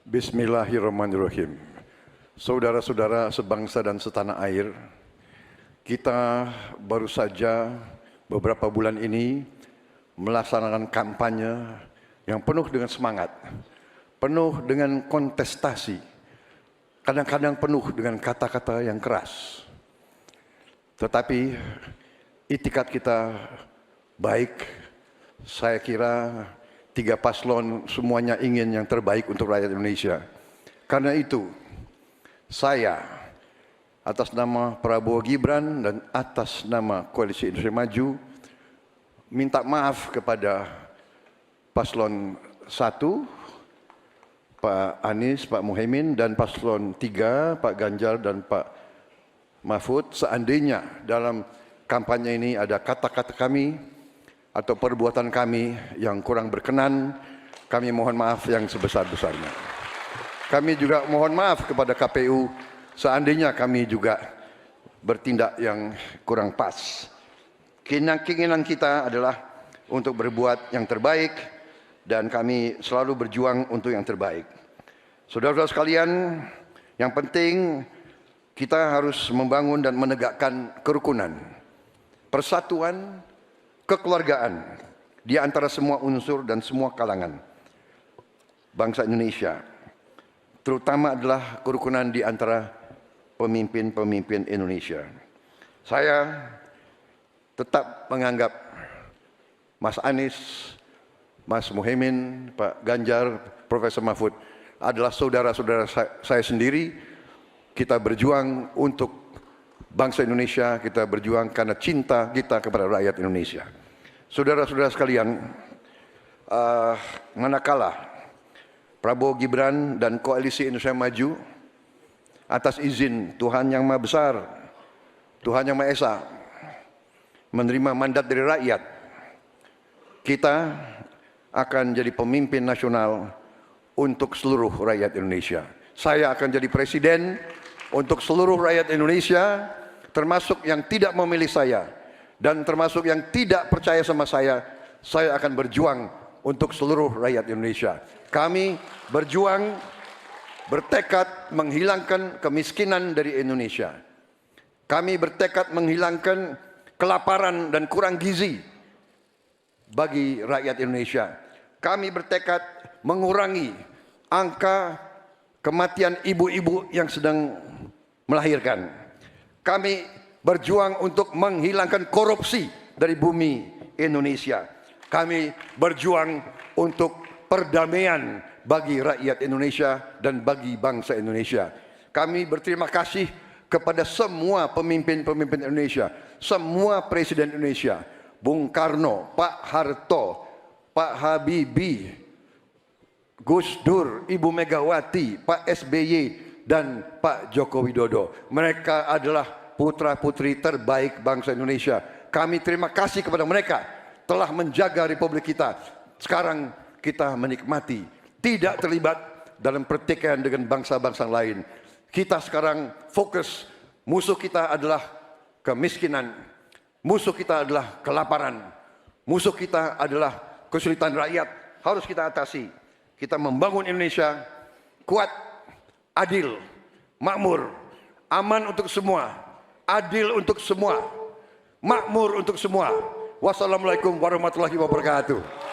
Bismillahirrahmanirrahim. Saudara-saudara sebangsa dan setanah air, kita baru saja beberapa bulan ini melaksanakan kampanye yang penuh dengan semangat, penuh dengan kontestasi, kadang-kadang penuh dengan kata-kata yang keras. Tetapi itikat kita baik. Saya kira tiga paslon semuanya ingin yang terbaik untuk rakyat Indonesia. Karena itu, saya atas nama Prabowo Gibran dan atas nama Koalisi Indonesia Maju minta maaf kepada paslon 1, Pak Anies, Pak Muhaimin, dan paslon 3, Pak Ganjar dan Pak Mahfud. Seandainya dalam kampanye ini ada kata-kata kami atau perbuatan kami yang kurang berkenan, kami mohon maaf yang sebesar-besarnya. Kami juga mohon maaf kepada KPU seandainya kami juga bertindak yang kurang pas. Keinginan kita adalah untuk berbuat yang terbaik dan kami selalu berjuang untuk yang terbaik. Saudara-saudara sekalian, yang penting kita harus membangun dan menegakkan kerukunan, persatuan, kekeluargaan di antara semua unsur dan semua kalangan bangsa Indonesia, terutama adalah kerukunan di antara pemimpin-pemimpin Indonesia. Saya tetap menganggap Mas Anies, Mas Muhaimin, Pak Ganjar, Profesor Mahfud adalah saudara-saudara saya sendiri. Kita berjuang untuk bangsa Indonesia, kita berjuang karena cinta kita kepada rakyat Indonesia. Saudara-saudara sekalian, manakala Prabowo Gibran dan Koalisi Indonesia Maju atas izin Tuhan Yang Maha Besar, Tuhan Yang Maha Esa, menerima mandat dari rakyat, kita akan jadi pemimpin nasional untuk seluruh rakyat Indonesia. Saya akan jadi presiden untuk seluruh rakyat Indonesia, termasuk yang tidak memilih saya dan termasuk yang tidak percaya sama saya akan berjuang untuk seluruh rakyat Indonesia. Kami berjuang, bertekad menghilangkan kemiskinan dari Indonesia. Kami bertekad menghilangkan kelaparan dan kurang gizi bagi rakyat Indonesia. Kami bertekad mengurangi angka kematian ibu-ibu yang sedang melahirkan. Kami berjuang untuk menghilangkan korupsi dari bumi Indonesia. Kami berjuang untuk perdamaian bagi rakyat Indonesia dan bagi bangsa Indonesia. Kami berterima kasih kepada semua pemimpin-pemimpin Indonesia, semua presiden Indonesia, Bung Karno, Pak Harto, Pak Habibie, Gus Dur, Ibu Megawati, Pak SBY, dan Pak Joko Widodo. Mereka adalah putra-putri terbaik bangsa Indonesia. Kami terima kasih kepada mereka telah menjaga republik kita. Sekarang kita menikmati, tidak terlibat dalam pertikaian dengan bangsa-bangsa lain. Kita sekarang fokus, musuh kita adalah kemiskinan, musuh kita adalah kelaparan, musuh kita adalah kesulitan rakyat. Harus kita atasi. Kita membangun Indonesia kuat, adil, makmur, aman untuk semua, adil untuk semua, makmur untuk semua. Wassalamualaikum warahmatullahi wabarakatuh.